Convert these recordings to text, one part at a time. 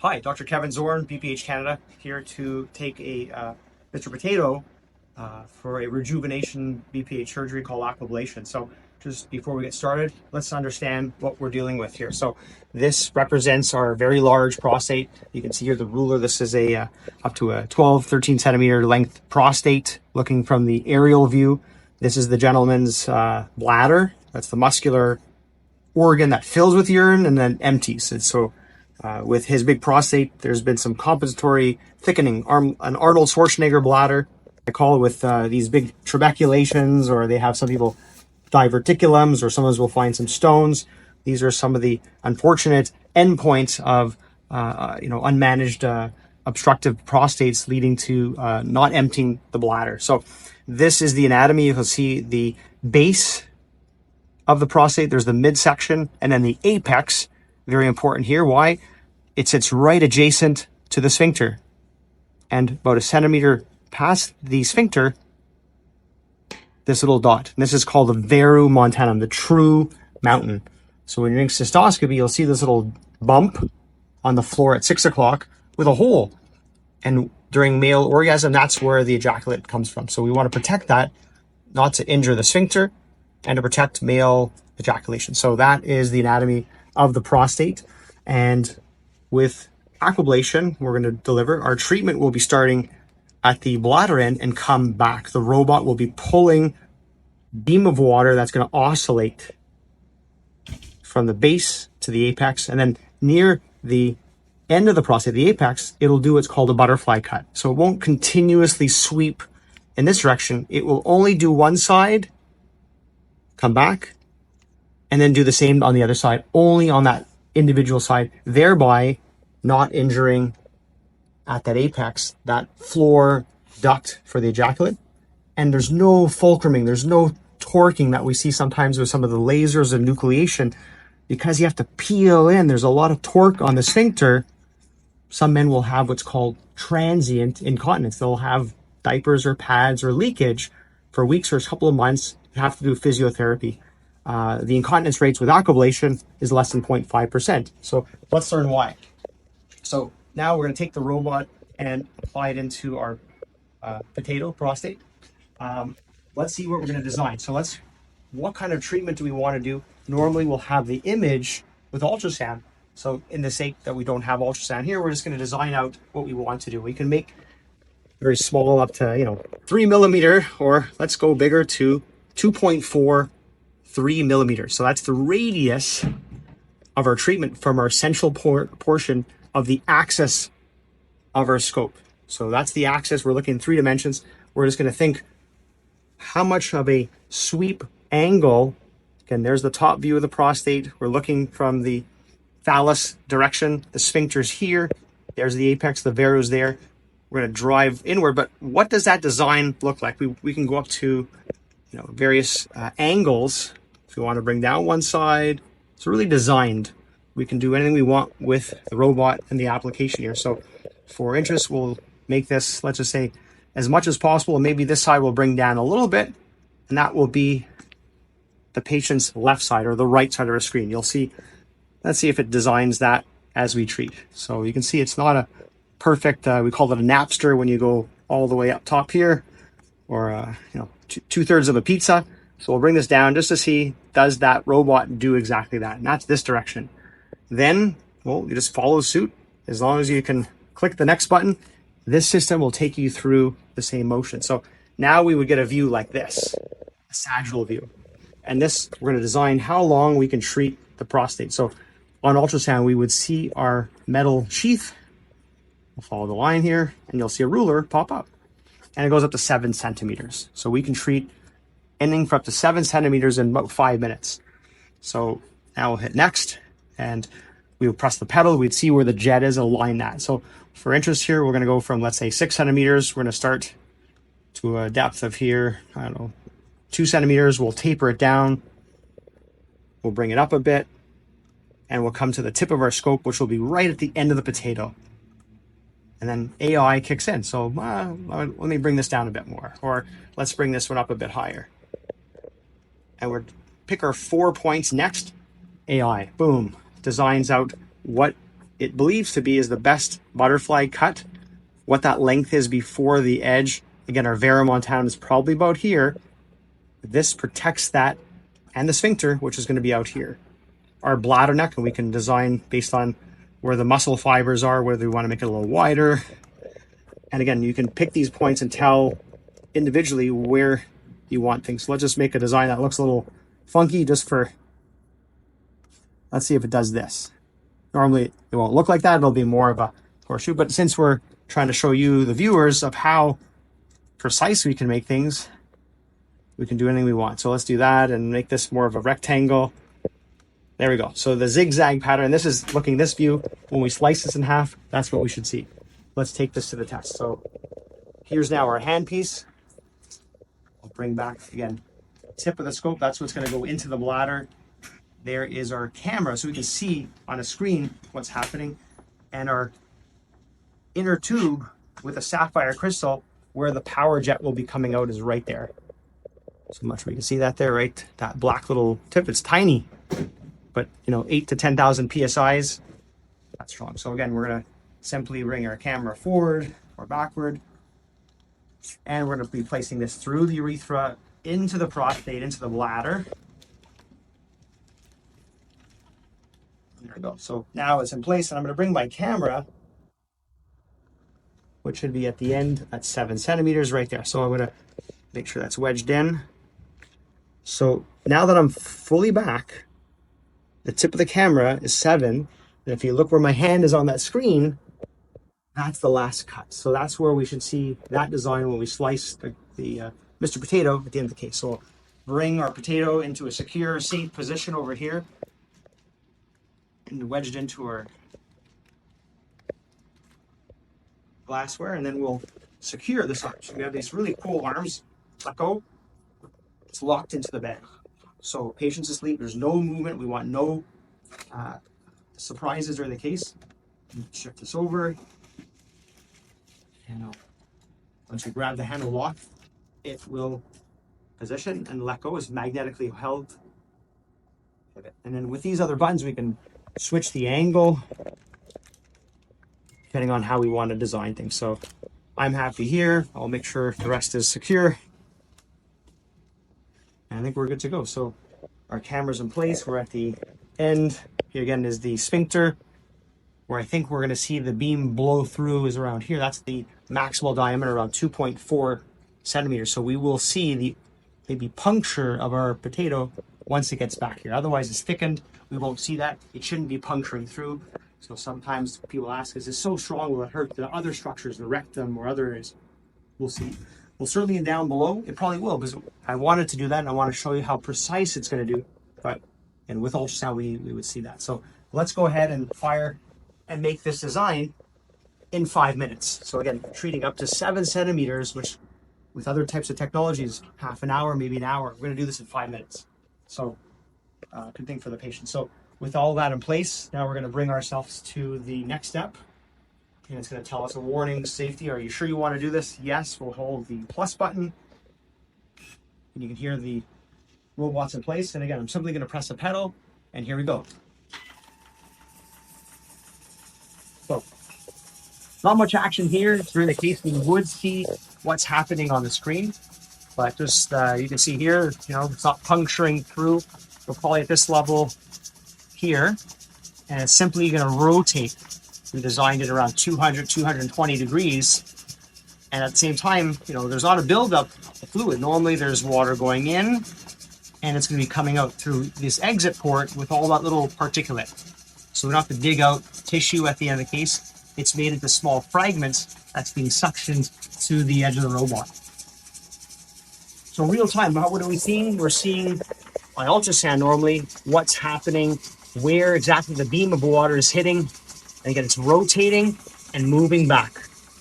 Hi, Dr. Kevin Zorn, BPH Canada, here to take Mr. Potato for a rejuvenation BPH surgery called aquablation. So just before we get started, let's understand what we're dealing with here. So this represents our very large prostate. You can see here the ruler. This is a up to a 12, 13 centimeter length prostate looking from the aerial view. This is the gentleman's bladder. That's the muscular organ that fills with urine and then empties. And so with his big prostate, there's been some compensatory thickening, an Arnold Schwarzenegger bladder. I call it with these big trabeculations, or they have some people diverticulums, or sometimes we'll find some stones. These are some of the unfortunate endpoints of unmanaged obstructive prostates leading to not emptying the bladder. So this is the anatomy. You can see the base of the prostate. There's the midsection and then the apex. Very important here. Why? It sits right adjacent to the sphincter, and about a centimeter past the sphincter, this little dot. And this is called the veru montanum, the true mountain. So when you're doing cystoscopy, you'll see this little bump on the floor at 6 o'clock with a hole. And during male orgasm, that's where the ejaculate comes from. So we want to protect that, not to injure the sphincter, and to protect male ejaculation. So that is the anatomy of the prostate. And with aquablation, we're going to deliver. Our treatment will be starting at the bladder end and come back. The robot will be pulling beam of water that's going to oscillate from the base to the apex, and then near the end of the prostate, the apex, it'll do what's called a butterfly cut. So it won't continuously sweep in this direction. It will only do one side, come back, and then do the same on the other side, only on that individual side, thereby not injuring at that apex, that floor duct for the ejaculate. And there's no fulcruming, there's no torquing that we see sometimes with some of the lasers and nucleation, because you have to peel in. There's a lot of torque on the sphincter. Some men will have what's called transient incontinence. They'll have diapers or pads or leakage for weeks or a couple of months. You have to do physiotherapy. The incontinence rates with aquablation is less than 0.5%. So let's learn why. So now we're going to take the robot and apply it into our potato prostate. Let's see what we're going to design. So what kind of treatment do we want to do? Normally we'll have the image with ultrasound. So in the sake that we don't have ultrasound here, we're just going to design out what we want to do. We can make very small up to 3 millimeter, or let's go bigger to 2.43 millimeters. So that's the radius of our treatment from our central portion of the axis of our scope. So that's the axis. We're looking in 3 dimensions. We're just going to think how much of a sweep angle. Again, there's the top view of the prostate. We're looking from the phallus direction. The sphincter's here. There's the apex. The veru's there. We're going to drive inward. But what does that design look like? We can go up to various angles. If we want to bring down one side, it's really designed. We can do anything we want with the robot and the application here. So for interest, we'll make this, let's just say, as much as possible. And maybe this side will bring down a little bit, and that will be the patient's left side or the right side of our screen. You'll see, let's see if it designs that as we treat. So you can see it's not a perfect, we call it a Napster when you go all the way up top here, or 2/3 of a pizza. So we'll bring this down just to see, does that robot do exactly that? And that's this direction. Then, well, you just follow suit. As long as you can click the next button, this system will take you through the same motion. So now we would get a view like this, a sagittal view. And this, we're going to design how long we can treat the prostate. So on ultrasound, we would see our metal sheath. We'll follow the line here, and you'll see a ruler pop up. And it goes up to 7 centimeters. So we can treat anything for up to 7 centimeters in about 5 minutes. So now we'll hit next, and we will press the pedal. We'd see where the jet is and align that. So for interest here, we're going to go from, let's say, 6 centimeters. We're going to start to a depth of here, 2 centimeters. We'll taper it down. We'll bring it up a bit, and we'll come to the tip of our scope, which will be right at the end of the potato. And then AI kicks in. So let me bring this down a bit more, or let's bring this one up a bit higher. And we'll pick our 4 points next. AI, boom, designs out what it believes to be is the best butterfly cut. What that length is before the edge. Again, our vera montana is probably about here. This protects that and the sphincter, which is going to be out here. Our bladder neck, and we can design based on where the muscle fibers are, whether we want to make it a little wider. And again, you can pick these points and tell individually where you want things. So let's just make a design that looks a little funky just for, let's see if it does this. Normally it won't look like that. It'll be more of a horseshoe, but since we're trying to show you, the viewers, of how precise we can make things, we can do anything we want. So let's do that and make this more of a rectangle. There we go. So the zigzag pattern, this is looking this view. When we slice this in half, that's what we should see. Let's take this to the test. So here's now our handpiece. I'll bring back, again, tip of the scope. That's what's going to go into the bladder. There is our camera, so we can see on a screen what's happening. And our inner tube with a sapphire crystal, where the power jet will be coming out, is right there. So much we can see that there, right? That black little tip, it's tiny, but 8 to 10,000 PSIs, that's strong. So again, we're gonna simply bring our camera forward or backward, and we're gonna be placing this through the urethra, into the prostate, into the bladder. There we go. So now it's in place, and I'm gonna bring my camera, which should be at the end at 7 centimeters right there. So I'm gonna make sure that's wedged in. So now that I'm fully back, the tip of the camera is 7. And if you look where my hand is on that screen, that's the last cut. So that's where we should see that design when we slice the Mr. Potato at the end of the case. So bring our potato into a secure, safe position over here and wedge it into our glassware, and then we'll secure this arm. So we have these really cool arms. Let go. It's locked into the bed. So patient's asleep. There's no movement. We want no surprises during the case. Shift this over. And once we grab the handle lock, it will position, and let go is magnetically held. And then with these other buttons, we can switch the angle depending on how we want to design things. So I'm happy here. I'll make sure the rest is secure. And I think we're good to go. So our camera's in place. We're at the end. Here again is the sphincter, where I think we're going to see the beam blow through is around here. That's the maximal diameter, around 2.4 centimeters. So we will see the maybe puncture of our potato once it gets back here. Otherwise it's thickened. We won't see that. It shouldn't be puncturing through. So sometimes people ask, is this so strong, will it hurt the other structures, the rectum or others? We'll see. Well, certainly down below, it probably will, because I wanted to do that and I want to show you how precise it's going to do. And with ultrasound, we would see that. So let's go ahead and fire and make this design in 5 minutes. So again, treating up to 7 centimeters, which with other types of technologies, half an hour, maybe an hour. We're going to do this in 5 minutes. So good thing for the patient. So with all that in place, now we're going to bring ourselves to the next step. And it's going to tell us a warning, safety. Are you sure you want to do this? Yes, we'll hold the plus button. And you can hear the robots in place. And again, I'm simply going to press a pedal, and here we go. So, not much action here. During the case, we would see what's happening on the screen. But just, you can see here, it's not puncturing through. We're probably at this level here. And it's simply going to rotate. We designed it around 200, 220 degrees. And at the same time, there's not a buildup of fluid. Normally there's water going in, and it's going to be coming out through this exit port with all that little particulate. So we don't have to dig out tissue at the end of the case. It's made into small fragments that's being suctioned to the edge of the robot. So real time, what are we seeing? We're seeing on ultrasound normally what's happening, where exactly the beam of water is hitting. And again, it's rotating and moving back.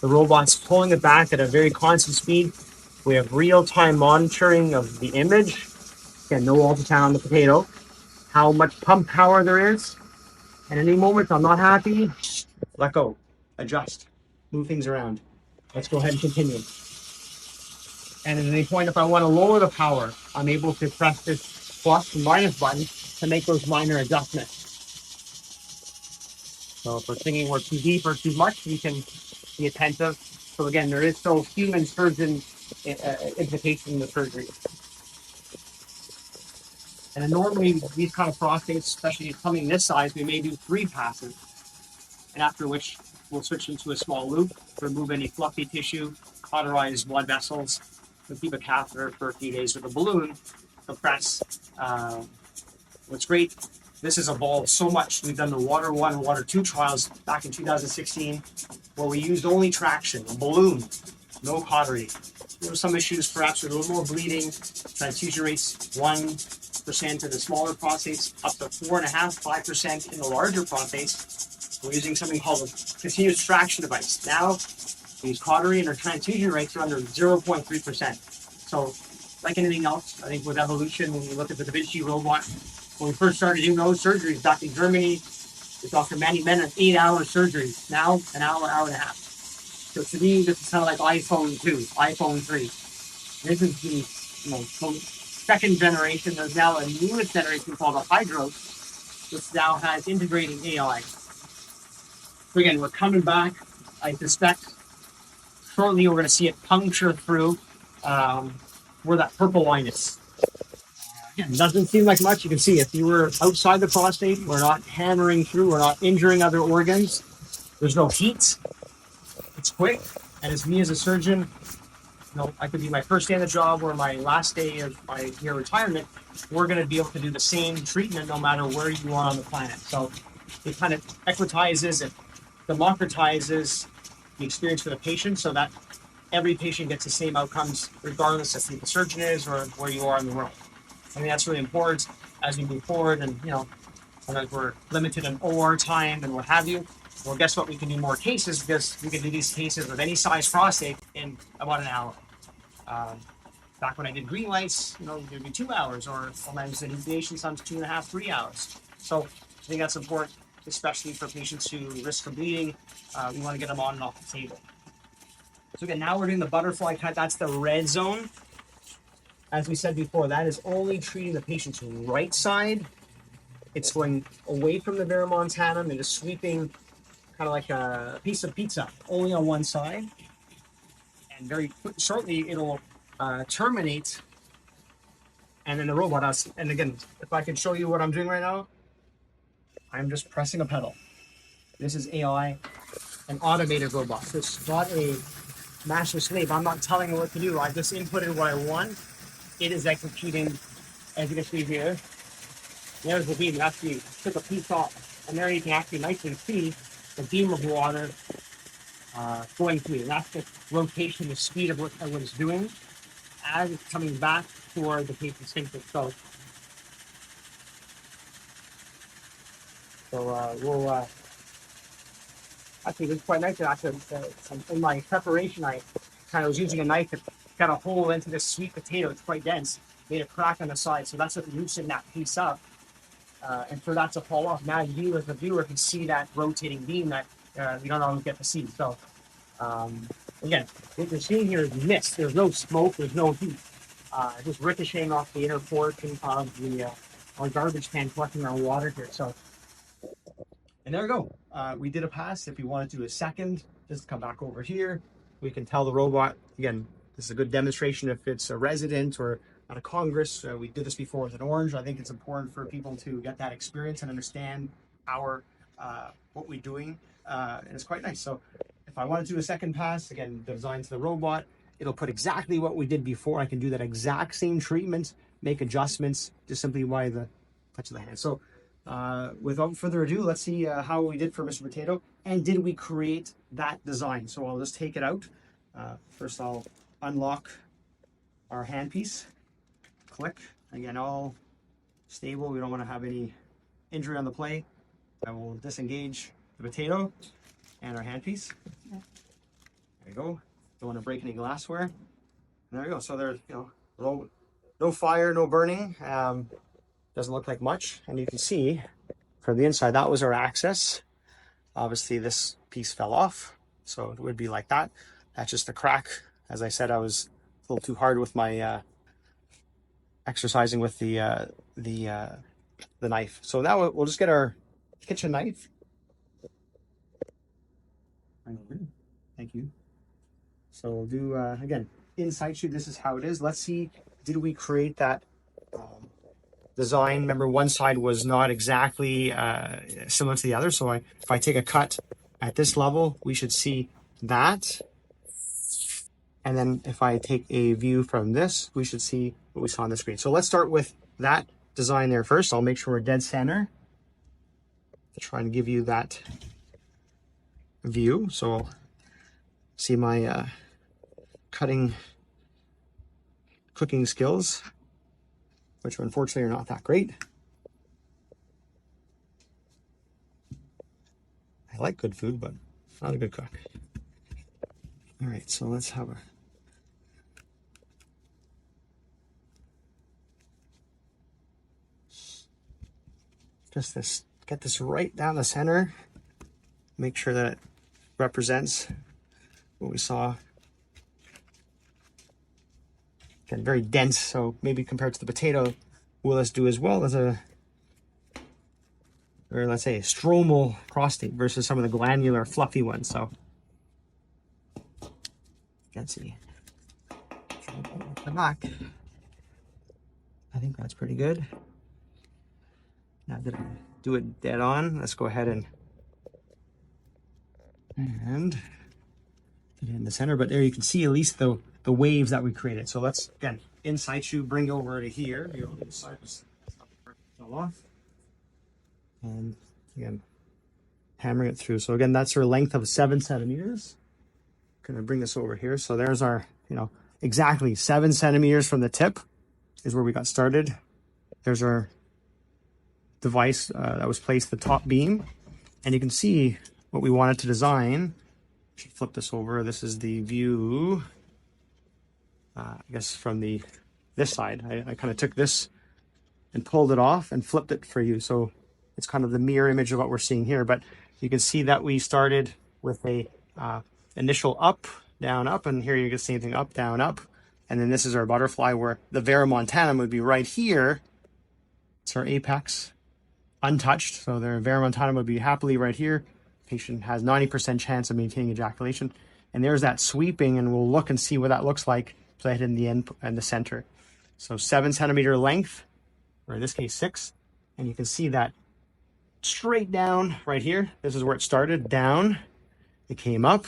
The robot's pulling it back at a very constant speed. We have real-time monitoring of the image. Again, no ultrasound on the potato. How much pump power there is. And any moment I'm not happy, let go, adjust, move things around. Let's go ahead and continue. And at any point, if I want to lower the power, I'm able to press this plus and minus button to make those minor adjustments. So if we're thinking we're too deep or too much, we can be attentive. So again, there is still human surgeon implication in the surgery. And then normally these kind of prostates, especially coming this size, we may do 3 passes. And after which we'll switch into a small loop, remove any fluffy tissue, cauterize blood vessels, and keep a catheter for a few days with a balloon to press. What's great, this has evolved so much. We've done the Water 1 and Water 2 trials back in 2016, where we used only traction, a balloon, no cautery. There were some issues, perhaps with a little more bleeding, transfusion rates 1% in the smaller prostates, up to 4.5%, 5% in the larger prostates. We're using something called a continuous traction device. Now, these cautery and our transfusion rates are under 0.3%. So, like anything else, I think with evolution, when you look at the Da Vinci robot, when we first started doing those surgeries back in Germany, with Dr. Manny Men, an 8-hour surgery. Now, an hour, hour and a half. So to me, this is kind of like iPhone 2, iPhone 3. This is the second generation. There's now a newest generation called the Hydros, which now has integrating AI. So again, we're coming back. I suspect shortly we're going to see it puncture through where that purple line is. Again, it doesn't seem like much. You can see if you were outside the prostate, we're not hammering through, we're not injuring other organs. There's no heat. It's quick. And as me as a surgeon, I could be my first day on the job or my last day of my year retirement, we're going to be able to do the same treatment no matter where you are on the planet. So it kind of equitizes, it democratizes the experience for the patient so that every patient gets the same outcomes regardless of who the surgeon is or where you are in the world. I think that's really important as we move forward, and sometimes we're limited in OR time and what have you. Well, guess what? We can do more cases because we can do these cases with any size prostate in about an hour. Back when I did green lights, it'd be 2 hours, or sometimes the deviation times 2.5, 3 hours. So I think that's important, especially for patients who risk of bleeding. We want to get them on and off the table. So again, now we're doing the butterfly cut. That's the red zone. As we said before, that is only treating the patient's right side. It's going away from the verumontanum and just sweeping kind of like a piece of pizza, only on one side. And very shortly, it'll terminate. And then the robot, and again, if I can show you what I'm doing right now, I'm just pressing a pedal. This is AI, an automated robot. So it's not a master slave. I'm not telling it what to do. I just inputted what I want. It is executing, as you can see here. There's the beam. Actually took a piece off, and there you can actually nicely see the beam of water going through. That's the rotation, the speed of what it's doing as it's coming back toward the patient's sphincter. So we'll actually, it's quite nice. Actually, in my preparation, I kind of was using a knife to got a hole into this sweet potato. It's quite dense. Made a crack on the side, so that's what loosened that piece up. And for that to fall off, now you as the viewer can see that rotating beam that we don't always get to see. So again, what you're seeing here is mist. There's no smoke. There's no heat. Just ricocheting off the inner portion of the our garbage can collecting our water here. So, and there we go. We did a pass. If we want to do a second, just come back over here. We can tell the robot, again, this is a good demonstration if it's a resident or at a congress. We did this before with an orange. I think it's important for people to get that experience and understand what we're doing. And it's quite nice. So if I want to do a second pass, again, designed to the robot, it'll put exactly what we did before. I can do that exact same treatment, make adjustments just simply by the touch of the hand. So without further ado, let's see how we did for Mr. Potato, and did we create that design. So I'll just take it out. First I'll unlock our handpiece, click, again, all stable. We don't want to have any injury on the plate. I will disengage the potato and our handpiece. There you go. Don't want to break any glassware. And there you go. So there's, no fire, no burning. Doesn't look like much. And you can see from the inside, that was our access. Obviously this piece fell off, so it would be like that. That's just a crack. As I said, I was a little too hard with my exercising with the knife. So now we'll just get our kitchen knife. Thank you. So we'll do, again, in situ, this is how it is. Let's see, did we create that design? Remember, one side was not exactly similar to the other. So if I take a cut at this level, we should see that. And then if I take a view from this, we should see what we saw on the screen. So let's start with that design there first. I'll make sure we're dead center to try and give you that view. So see my cooking skills, which unfortunately are not that great. I like good food, but not a good cook. All right, so let's have a get this right down the center. Make sure that it represents what we saw. Again, very dense, so maybe compared to the potato, will this do as well as or let's say a stromal prostate versus some of the glandular fluffy ones. So let's see. The back. I think that's pretty good. Now that I do it dead on, let's go ahead and get it in the center. But there you can see at least the waves that we created. So let's, again, in situ, bring over to here. And again, hammering it through. So again, that's our length of 7 centimeters. Gonna bring this over here. So there's our, exactly 7 centimeters from the tip is where we got started. There's our device that was placed at the top beam. And you can see what we wanted to design. Should flip this over. This is the view, I guess from this side. I kind of took this and pulled it off and flipped it for you. So it's kind of the mirror image of what we're seeing here. But you can see that we started with a initial up, down, up, and here you can see anything up, down, up. And then this is our butterfly where the verumontanum would be right here. It's our apex, untouched. So the verumontanum would be happily right here. Patient has 90% chance of maintaining ejaculation. And there's that sweeping, and we'll look and see what that looks like played in the end and the center. So 7 centimeter length, or in this case 6. And you can see that straight down right here. This is where it started, down. It came up,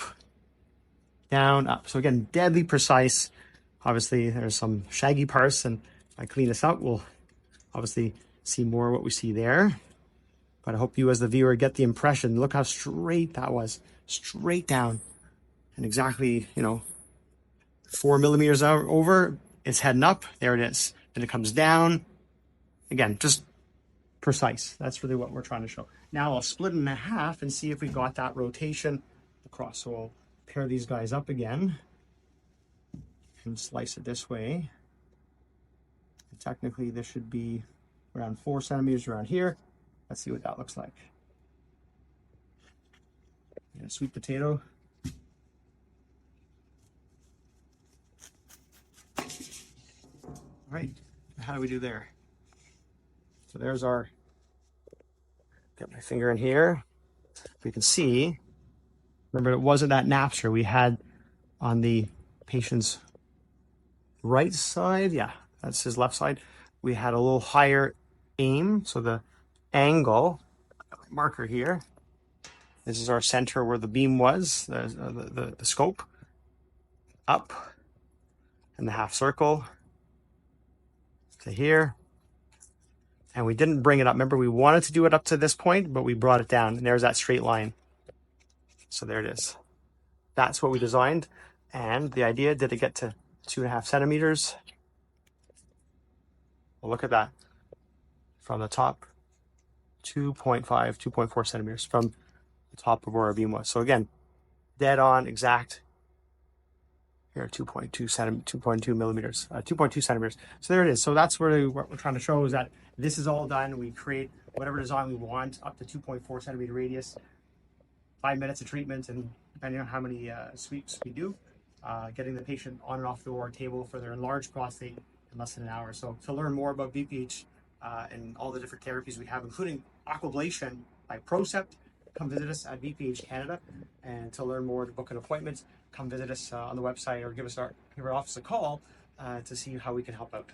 down, up. So again, deadly precise. Obviously, there's some shaggy parts, and if I clean this up, we'll obviously see more of what we see there. But I hope you as the viewer get the impression. Look how straight that was, straight down. And exactly, 4 millimeters over, it's heading up. There it is. Then it comes down. Again, just precise. That's really what we're trying to show. Now I'll split it in half and see if we got that rotation across. So I'll pair these guys up again and slice it this way. And technically, this should be around 4 centimeters around here. Let's see what that looks like. And a sweet potato. All right, how do we do there? So there's our, get my finger in here. We can see, remember it wasn't that napster we had on the patient's right side. Yeah, that's his left side. We had a little higher aim. So the angle, marker here, this is our center where the beam was, the scope, up, and the half circle to here. And we didn't bring it up. Remember, we wanted to do it up to this point, but we brought it down. And there's that straight line. So there it is. That's what we designed. And the idea, did it get to 2.5 centimeters? Well, look at that. From the top, 2.5, 2.4 centimeters from the top of where our beam was. So again, dead on, exact. Here, 2.2 millimeters, 2.2 centimeters. So there it is. So that's really what we're trying to show, is that this is all done. We create whatever design we want up to 2.4 centimeter radius, 5 minutes of treatment, and depending on how many sweeps we do, getting the patient on and off the OR table for their enlarged prostate in less than an hour. So to learn more about BPH and all the different therapies we have, including aquablation by Procept, come visit us at BPH Canada. And to learn more, to book an appointment, come visit us on the website or give our office a call to see how we can help out.